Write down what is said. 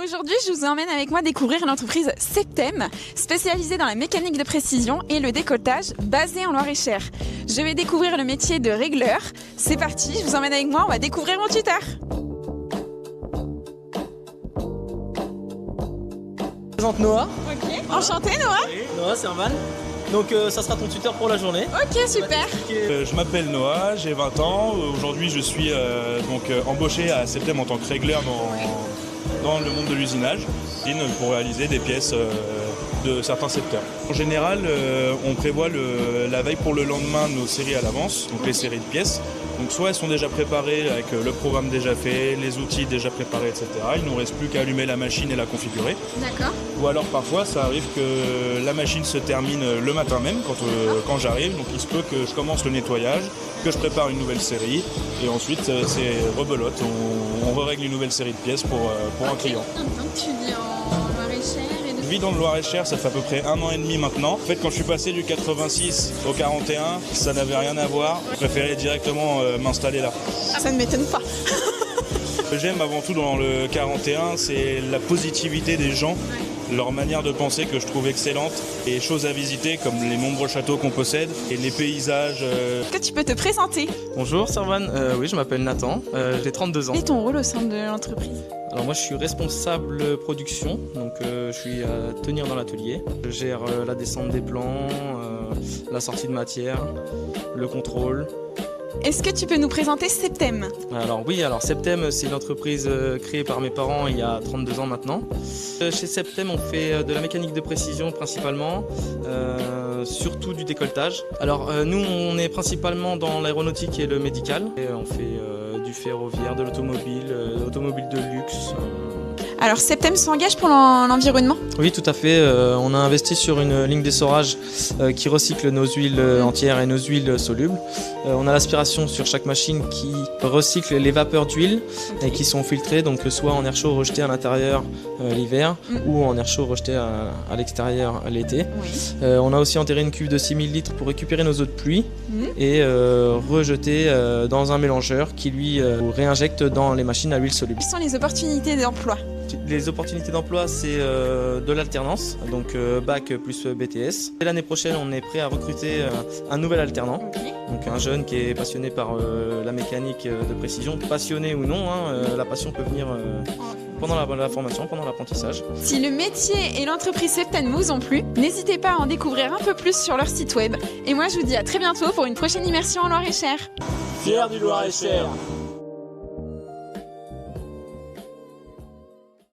Aujourd'hui, je vous emmène avec moi découvrir l'entreprise Septem, spécialisée dans la mécanique de précision et le décolletage, basée en Loir-et-Cher. Je vais découvrir le métier de régleur. C'est parti, je vous emmène avec moi, on va découvrir mon tuteur. Je présente Noah. Ok, enchanté Noah. Oui, Noah, c'est Servan. Donc ça sera ton tuteur pour la journée. Ok, super. Je m'appelle Noah, j'ai 20 ans. Aujourd'hui, je suis embauché à Septem en tant que régleur dans le monde de l'usinage pour réaliser des pièces de certains secteurs. En général, on prévoit la veille pour le lendemain nos séries à l'avance, donc les séries de pièces. Donc soit elles sont déjà préparées avec le programme déjà fait, les outils déjà préparés, etc. Il ne nous reste plus qu'à allumer la machine et la configurer. D'accord. Ou alors parfois ça arrive que la machine se termine le matin même quand j'arrive. Donc il se peut que je commence le nettoyage, que je prépare une nouvelle série et ensuite c'est rebelote. On règle une nouvelle série de pièces pour un client. Donc tu vis en Loir-et-Cher Je vis dans le Loir-et-Cher, ça fait à peu près 1 an et demi maintenant. En fait, quand je suis passé du 86 au 41, ça n'avait rien à voir. Je préférais directement m'installer là. Ça ne m'étonne pas. Ce que j'aime avant tout dans le 41, c'est la positivité des gens, leur manière de penser que je trouve excellente, et choses à visiter comme les nombreux châteaux qu'on possède et les paysages. Est-ce que tu peux te présenter? Bonjour Servan, oui je m'appelle Nathan, j'ai 32 ans. Quel est ton rôle au sein de l'entreprise? Alors moi je suis responsable production, donc je suis à tenir dans l'atelier. Je gère la descente des plans, la sortie de matière, le contrôle. Est-ce que tu peux nous présenter Septem? Alors oui, Septem c'est une entreprise créée par mes parents il y a 32 ans maintenant. Chez Septem on fait de la mécanique de précision principalement, surtout du décolletage. Alors nous on est principalement dans l'aéronautique et le médical. Et on fait du ferroviaire, de l'automobile, automobile de luxe. Alors Septem s'engage pour l'environnement? Oui, tout à fait. On a investi sur une ligne d'essorage qui recycle nos huiles entières et nos huiles solubles. On a l'aspiration sur chaque machine qui recycle les vapeurs d'huile et qui sont filtrées, donc soit en air chaud rejeté à l'intérieur l'hiver ou en air chaud rejeté à l'extérieur l'été. Oui. On a aussi enterré une cuve de 6000 litres pour récupérer nos eaux de pluie et rejeter dans un mélangeur qui lui réinjecte dans les machines à huile soluble. Quelles sont les opportunités d'emploi? Les opportunités d'emploi, c'est de l'alternance, donc bac plus BTS. Et l'année prochaine, on est prêt à recruter un nouvel alternant, donc un jeune qui est passionné par la mécanique de précision, passionné ou non, la passion peut venir pendant la formation, pendant l'apprentissage. Si le métier et l'entreprise Septem vous ont plu, n'hésitez pas à en découvrir un peu plus sur leur site web. Et moi, je vous dis à très bientôt pour une prochaine immersion en Loir-et-Cher. Fier du Loir-et-Cher.